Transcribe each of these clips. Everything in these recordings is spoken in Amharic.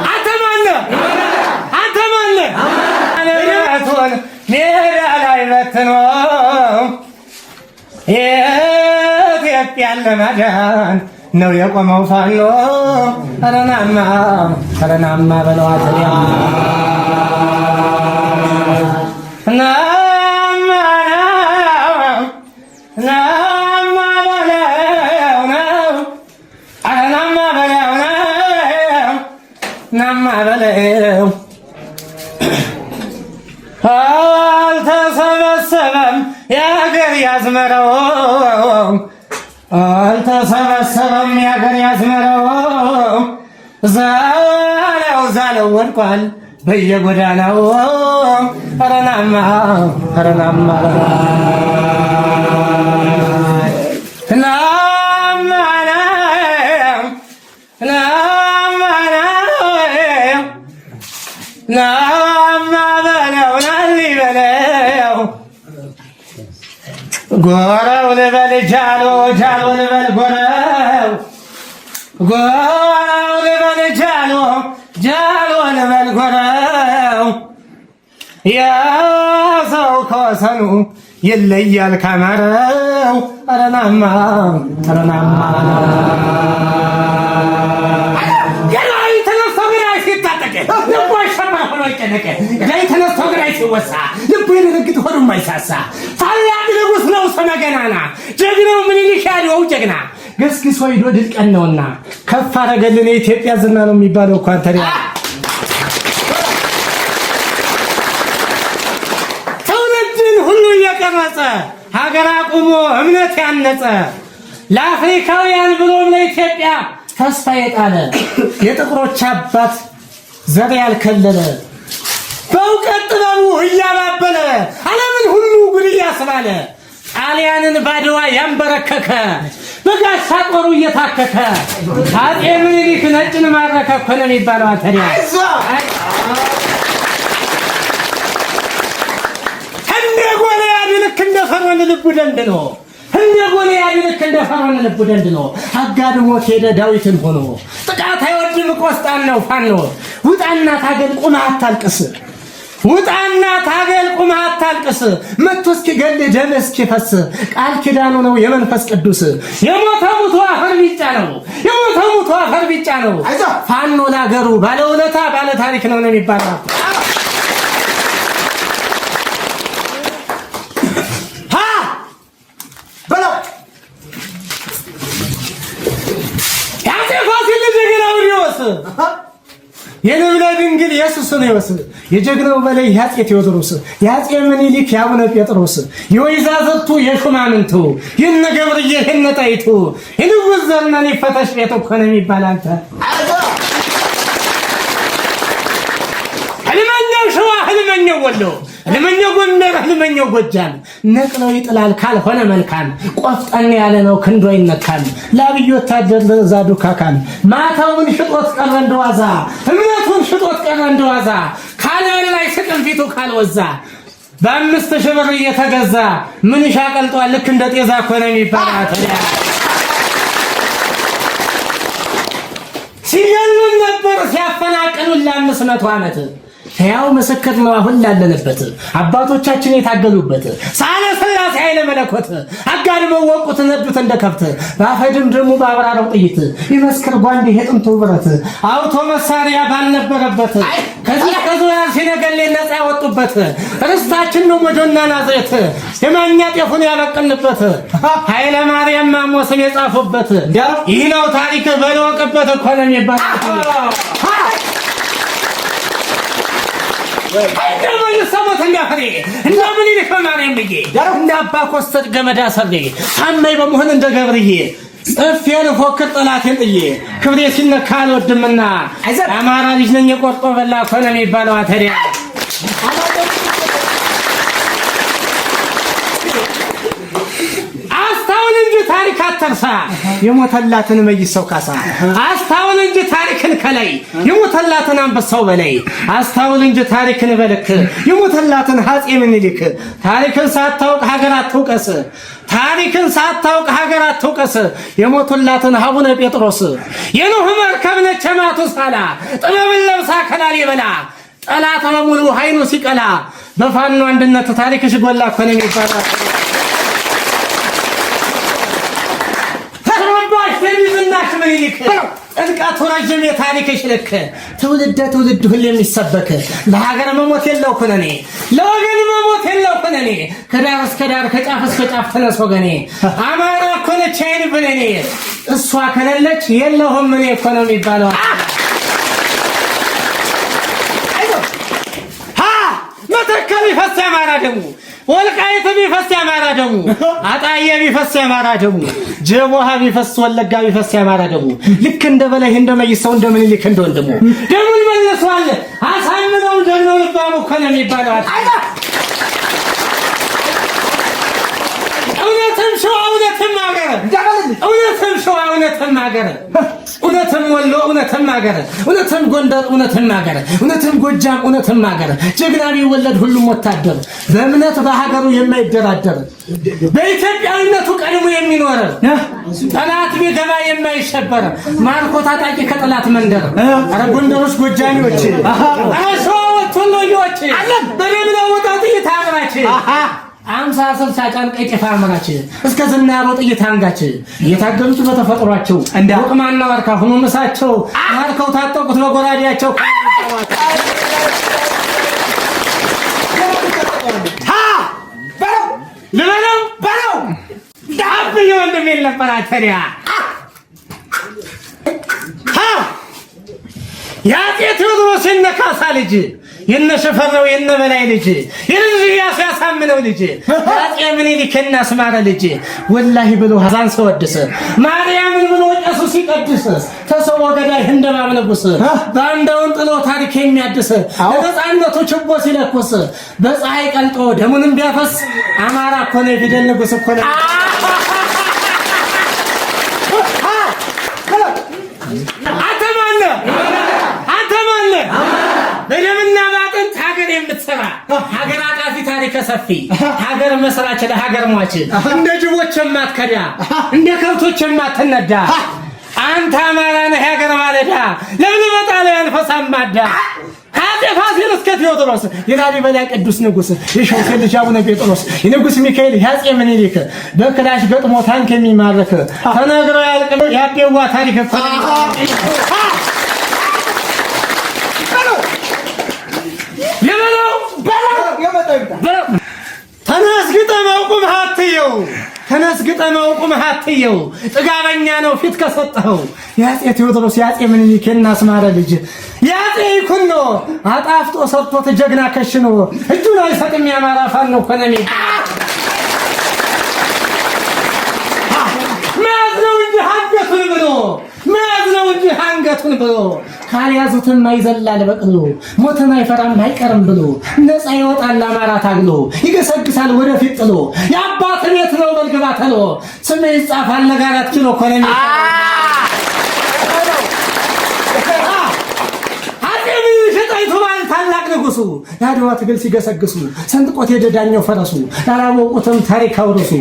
አንተ ማነህ? አንተ ማነህ? አነቱን ሜዳ ላይ በትኖ ኢትዮጵያን ለማዳን ነው የቆመው ፋኖ። ረናማ በለዋት በለው አልተሰበሰበም የአገር ያዝመረው አልተሰበሰበም የአገር ያዝመረው ዛለው ወድቋል በየጎዳናው ረናማ ጎረው ልበል ጃሎ ልበል ጎረው ልበል ጃሎ ልበል ጎረው የሰው ከወሰኑ ይለያል ከመረው ረናማ ላይ ተነስቶ ግራይ ሲወሳ ልቡ የደረግጥ ሆኖ የማይሳሳ ታላቅ ንጉሥ ነው ሰመገናና ጀግናው ምኒልክ ያለው ጀግና ገስግሶ ሄዶ ድል ቀን ነውና ከፍ አደረገልን የኢትዮጵያ ዝና ነው የሚባለው እኮ አንተ ትውልድን ሁሉ እየቀረጸ ሀገር አቁሞ እምነት ያነጸ ለአፍሪካውያን ብሎም ለኢትዮጵያ ተስፋ የጣለ የጥቁሮች አባት ዘር ያልከለለ በእውቀት ጥበቡ እያባበለ ዓለምን ሁሉ ጉድ እያስባለ ጣሊያንን ባድዋ ያንበረከከ በጋሻ ጦሩ እየታከከ አጤ ምኒልክ ነጭን ማረከ እኮ ነው የሚባለው። አተሪያ እንደ ጎልያድ ልክ እንደ ፈርዖን ልቡ ደንድኖ አጋድሞት ሄደ ዳዊትን ሆኖ ጥቃት አይወድም ቆስጣን ነው ፋኖ ውጣና ታገል ቁመህ አታልቅስ መጥቶ እስኪገል ደም እስኪፈስ ቃል ኪዳኑ ነው የመንፈስ ቅዱስ የሞተው ሙቶ አፈር ቢጫ ነው ፋኖ ለአገሩ ባለውለታ ባለ ታሪክ ነው የሚባለው። የንብለ ድንግል ኢየሱስ ነው ይወስድ የጀግናው በላይ ያጼ ቴዎድሮስ ያጼ ምኒልክ ያቡነ ጴጥሮስ የወይዛዝርቱ የሹማምንቱ የነገብርዬ የነጣይቱ የንጉሥ ዘመን ይፈተሽ ቤት እኮ ነው የሚባል አንተ ህልመኛው ሸዋ ህልመኛው ወሎ ህልመኛው ጎንደር ህልመኛው ጎጃም ነቅለው ይጥላል ካልሆነ መልካም ቆፍጠን ያለ ነው ክንዶ ይነካል ለአብይ ወታደር ለዛዱ ካካን ማታውን ሽጦት ቀረ እንደዋዛ እምነቱን ሽጦት ቀረ እንደዋዛ ካልበላይ ስቅም ፊቱ ካልወዛ በ5000 ብር እየተገዛ ምን ሻቀልጧል ልክ እንደ ጤዛ እኮ ነው የሚባል አተሪያ ሲገሉን ነበር ሲያፈናቅሉን ለ500 ዓመት ያው መስከት ነው አሁን ላለንበት አባቶቻችን የታገሉበት ሳለ ስላሴ ኃይለ መለኮት አጋድመው ወቁት ነዱት እንደከብት ባፈድም ደሙ ባብራራው ጥይት ይመስክር ጓንዴ የጥንቱ ብረት አውቶ መሳሪያ ባልነበረበት ከዚህ ከዙሪያ ሲነገል ነፃ ያወጡበት ርስታችን ነው መዶና ናዝሬት የማኛ ጤፉን ያበቀልንበት ኃይለ ማርያም ማሞስን የጻፉበት ይህ ነው ታሪክ በለወቀበት እኮ ነው የሚባለው። እንደምን ሰሞት እንዳፈሬ እንደምን ይልከማሪያም ብዬ እንዳባ ኮስተር ገመዳ ሰሬ ታማኝ በመሆን እንደ ገብርዬ ጽፌን ፎክር ጠላቴን ጥዬ ክብሬ ሲነካ አልወድምና አማራ ልጅ ነኝ የቆርጦ በላ እኮ ነው የሚባለው። አተሪያ አስታውን እንጂ ታሪክ አትርሳ የሞተላትን መይሰው ካሳ አስታውን እንጂ ታሪክን ከላይ የሞተላትን አንበሳው በላይ አስታውል እንጂ ታሪክን በልክ የሞተላትን አፄ ምኒልክ ታሪክን ሳታውቅ ሀገር አትውቀስ ታሪክን ሳታውቅ ሀገር አትውቀስ የሞቱላትን አቡነ ጴጥሮስ የኖህ መርከብ ነች ማቱሳላ ጥበብን ለብሳ ከላሊበላ ጠላት በሙሉ ኃይሉ ሲቀላ በፋኖ አንድነት ታሪክሽ ጎላ እኮ ነው የሚባለው። ተረባሽ ለሚዝናሽ ምኒልክ ጥልቀቱ ረጅም የታሪክሽ ልክ ትውልደ ትውልድ ሁሉ የሚሰበክ ለሀገር መሞት የለው ኩነኔ ለወገን መሞት የለው ኩነኔ ከዳር እስከ ዳር ከጫፍ እስከ ጫፍ ተነስ ወገኔ አማራ እኮ ነች አይን ብለኔ እሷ ከሌለች የለሁም እኔ እኮ ነው የሚባለው። መተከል ቢፈስ ያማራ ደሙ ወልቃይት ቢፈስ ያማራ ደሙ አጣዬ ቢፈስ ያማራ ደሙ ጀቦሃ ቢፈስ ወለጋ ቢፈስ ያማራ ደሙ ልክ እንደ በላይ እንደመይሰው እንደምኒልክ እንደወንድሙ ደሙን መልሷል አሳምነው ደግሞ ልባሙ እኮ ነው የሚባለው። እውነትም ሸዋ እውነትም ሀገር እውነትም ሸዋ እውነትም ሀገር እውነትም ወሎ እውነትም ሀገር እውነትም ጎንደር እውነትም ሀገር እውነትም ጎጃም እውነትም ሀገር ጀግና ቢወለድ ሁሉም ወታደር በእምነት በሀገሩ የማይደራደር በኢትዮጵያዊነቱ ቀድሞ የሚኖር ጠላት ቢገባ የማይሸበር ማርኮ ታጣቂ ከጠላት መንደር አረ ጎንደሮች ጎጃሚዎች አረ ሸዋዎች ወሎዮች በደም ነው ወጣት ይታምራች 50 ጫን ቀጭፋ አመራች እስከ ዝናሮ ጥይት አንጋች እየታገሉት በተፈጥሯቸው ወቅማና ዋርካ ሆኖ ምሳቸው ማርከው ታጠቁት በጎራዲያቸው ልበለው ዳብ ይወንድም የለበራ ተሪያ ያጤ ቴዎድሮስ የነካሳ ልጅ የነሸፈረው የነበላይ ልጅ የልጅ ያሳምነው ልጅ ያጤ ምኒልክና አስማረ ልጅ ወላሂ ብሎ ሐዛን ሰወደሰ ማርያምን ብሎ ቄሱ ሲቀድስ ተሰው ገዳይ እንደማም ንጉስ ባንዳውን ጥሎ ታሪክ የሚያድስ ለነጻነቱ ችቦ ሲለኩስ በፀሐይ ቀልጦ ደሙንም ቢያፈስ አማራ እኮ ነው የፊደል ንጉስ እኮ ነው። በደምና ባጥንት ሀገር የምትሰራ ሀገር አቃፊ ታሪክ ሰፊ ሀገር መስራች ለሀገር ሟች እንደ ጅቦች የማትከዳ እንደ ከብቶች የማትነዳ አንተ አማራ ነህ ሀገር ማለዳ ለምን መጣለ ያልፈሳም ማዳ አጤ ፋሲል እስከ ቴዎድሮስ የላሊበላ ቅዱስ ንጉስ የሸውሴ ልጅ አቡነ ጴጥሮስ የንጉስ ሚካኤል ያጼ ምኒልክ በክላሽ ገጥሞ ታንክ የሚማርክ ተነግሮ ያልቅ ያቤዋ ታሪክ እኮ ተነስግጠመው ቁመህ አትየው ጥጋበኛ ነው ፊት ከሰጠኸው ያጼ ቴዎድሮስ ያጼ ምኒልክና አስማረ ልጅ ያጼ ይኩኖ አጣፍጦ ሰርቶት ጀግና ከሽኖ እጁን አይሰጥም ያማራ ፋኖ ኮነኔ ማዝነው እንጂ አንገቱን ብሎ ካልያዙትም አይዘላል በቅሎ ሞትን አይፈራም አይቀርም ብሎ ነፃ ይወጣል አማራ ታግሎ ይገሰግሳል ወደፊት ጥሎ የአባት ቤት ነው በልግባ ተሎ ስሜ ይጻፋል ለጋራት ኪሎ ኮነኔ ታላቅ ንጉሱ ያድዋ ትግል ሲገሰግሱ ሰንጥቆት የደዳኛው ፈረሱ ያላወቁትም ታሪክ አውርሱ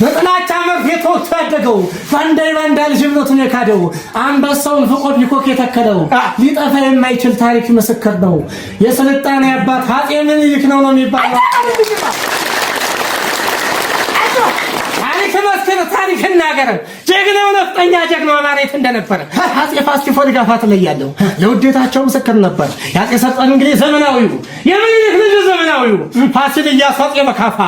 በጥላቻ መርፌ ተወጥቶ ያደገው ባንዳይ ባንዳ ልጅ እምነቱን የካደው አንበሳውን ፍቆ ቢኮክ የተከለው ሊጠፋ የማይችል ታሪክ ምስክር ነው የስልጣኔ አባት አፄ ምኒልክ ነው የሚባለው። ታሪክ እናገር ጀግናው ነፍጠኛ ጀግናው አማራይት እንደነበር አፄ ፋሲል ጋፋት ላይ ያለው ለውዴታቸው ምስክር ነበር። ያፄ ሰርጠን እንግዲህ ዘመናዊው የምኒልክ ልጅ ዘመናዊው ፋሲል እያሳጤ መካፋ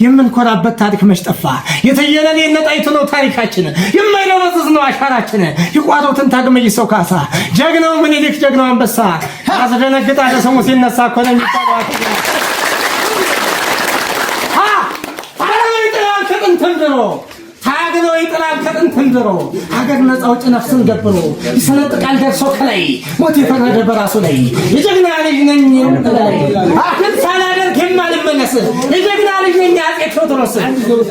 የምንኮራበት ታሪክ መሽጠፋ የተየለኔ ነጣይቱ ነው ታሪካችን የማይለወጥ ነው አሻራችን ይቋሩትን ታግመይ ሰው ካሳ ጀግናው ምኒልክ ጀግናው አንበሳ አስደነግጣለ ሰሙ ሲነሳ እኮ ነው የሚባለው። ተንድሮ ታግሎ ይጥላል ከጥንትም ድሮ ሀገር ነፃ አውጪ ነፍስን ገብሮ ይሰነጥቃል ደርሶ ከላይ ሞት የፈረደ በራሱ ላይ የጀግና ልጅ ነኝ ላይ አክል ሳላደርግ የማልመለስ የጀግና ልጅ ነኝ አፄ ቴዎድሮስ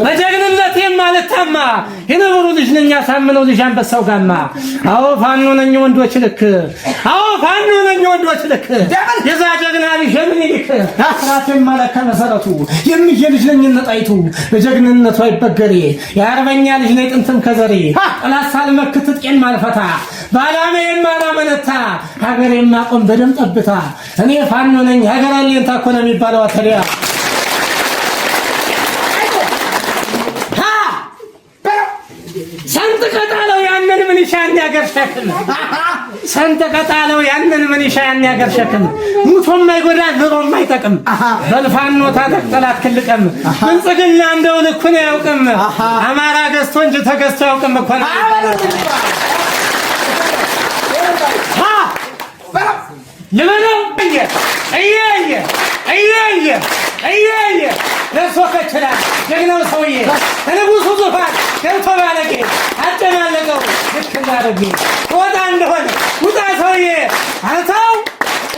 በጀግንነት የማልታማ የነብሩ ልጅ ነኝ አሳምነው ልጅ አንበሳው ጋማ አዎ ፋኖ ነኝ ወንዶች ልክ አዎ ፋኖ ነኝ ወንዶች ልክ የዛ ጀግና ልጅ ምኒልክ አስራት የማለካ መሰረቱ የሚየ ልጅ ነኝ ነጣይቱ በጀግንነቱ አይበገሬ የአርበኛ ልጅ ነኝ ጥንትም ከዘሬ ጠላት ሳልመክት ጥቄን ማልፈታ ባላሜ የማላመነታ ሀገር የማቆም በደም ጠብታ እኔ ፋኖ ነኝ ሀገር አለኝ ታኮነ የሚባለው አተሪያ ሰንጥቀጣለው ያንን ምን ይሻል ያገር ሸክም ሰንጥቀጣለው ያንን ምን ይሻል ያገር ሸክም ሙቶም ማይጎዳ ዝሮም ማይጠቅም በልፋኖ ታጠቅጠላት ክልቀም ብልጽግና እንደው ልኩን ያውቅም አማራ ገዝቶ እንጂ ተገዝቶ ያውቅም እኮ ነው ልበለው እየ ደርሶ ከችላል ጀግናው ሰውዬ ከንጉሱ ዙፋን ገብቶ ባለጌ አጨማለቀው ልክ እንዳረጌ ወጣ እንደሆነ ውጣ ሰውዬ አንተው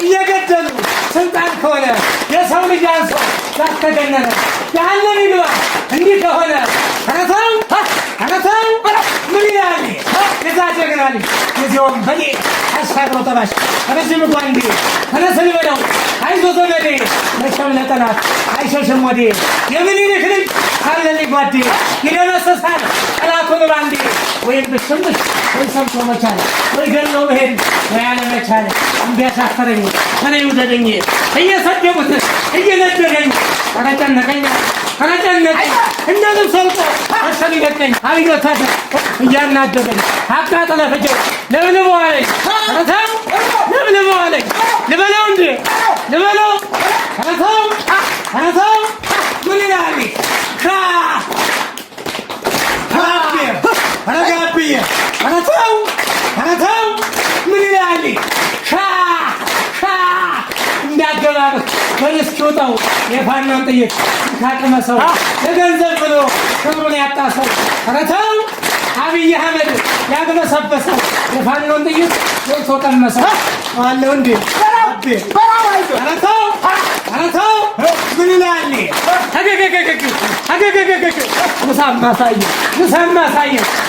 እየገደሉ ስልጣን ከሆነ የሰው ልጅ አንሶ ያስተገነነ ያንን ይግባ እንዲህ ከሆነ አንተው ምን ይላል የዛ ጀግና ልጅ የዚያውም በኔ አሻግሮ ጠባሽ ረጅም ጓንዴ ተነስን በለው አይዞ ዘመዴ መቼም ለጠላት አይሸሽም ወዴ የምኒልክ ልጅ ካለልኝ ጓዴ ይደመሰሳል ጠላቱን ባንዴ ወይም ብሽምሽ ወይ ሰምቶ መቻል ወይ ገሎ መሄድ ወይ አለመቻል እንዲያሳፈረኝ ከነዩ ደደኝ እየሰደቡት እየነደረኝ አረጨነቀኝ እንደ ልብስ ወልቆ መሰል ይገጠኝ አብዮታት እያናደደኝ አቃጠለ ፍጀው ለምልመዋለኝ ለምልመዋለኝ ልበለው እንዴ ልበለው አነተው ምን ይላል ረጋብዬ አነተው ምን ይላል እንዳገባበት በልስኪውጠው የፋናን ጥይት ካቀመሰው ለገንዘብ ብሎ ክብሩን ያጣሰው ረተው አብይ አህመድ ያግበሰበሰው የፋናን ጥይት ወልቶ ቀመሰው አለው እንዴ አረተው ምን ይላል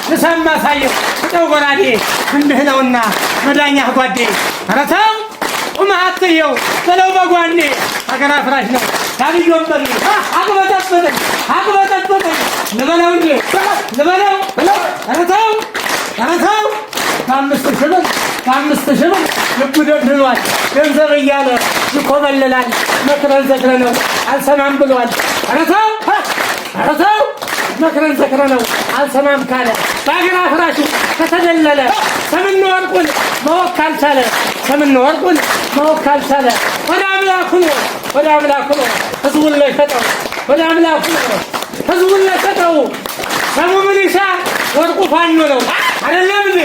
ንሳማሳየ እጠው ጎራዴ እንድህ ነውና መዳኛ ጓዴ አረተው ቁማትየው በለው በጓኔ ሀገር አፍራሽ ነው ታብይ ወንበዴ አቅበጠበጠኝ ልበለው እንዴ ልበለው አረተው ከአምስት ሺህ ብር ልቡ ደንድኗል ገንዘብ እያለ ይኮበልላል መክረን ዘክረነው አልሰማም ብሏል አረተው መክረን ዘክረነው አልሰማም ካለ በሀገር አፍራሹ ከተደለለ ሰምና ወርቁን ማወቅ ካልቻለ ወደ አምላኩ ነው ህዝቡን ላይ ሰጠው ሰሙ ምን ይሻ ወርቁ ፋኖ ነው አይደለም እንዴ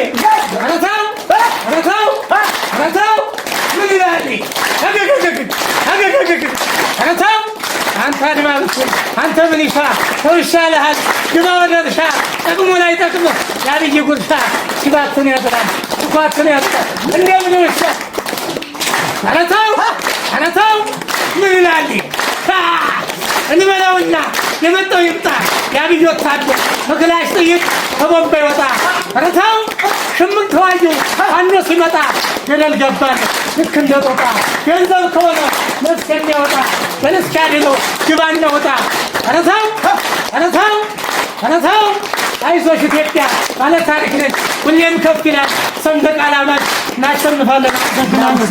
አረተው ምን ይላል አረተው አንተ አድማብት አንተ ምን ይሻ ተውሻለሃል ግባ ወደ እርሻ ጠቅሞ ላይ ጠቅሞ ያብይ ጉርሻ ሲባትን ያጥራል ኳትን ያጥራል እንደምን ይሻ አረተው ምን ይላል እንበለውና የመጣው ይምጣ ያብይ ወታደር በክላሽ ጥይት ከቦምባ ይወጣ አረተው ሽምቅ ተዋዩ አንዱ ሲመጣ ገደል ገባን ልክ እንደ ጦጣ ገንዘብ ከሆነ ነፍስ የሚያወጣ በልስካ ያድነው ግባ እንደወጣ አረተው አይዞሽ ኢትዮጵያ ባለ ታሪክ ነች ሁሌም ከፍ ይላል ሰንደቅ ዓላማች እናሸንፋለን።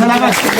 ሰላማችን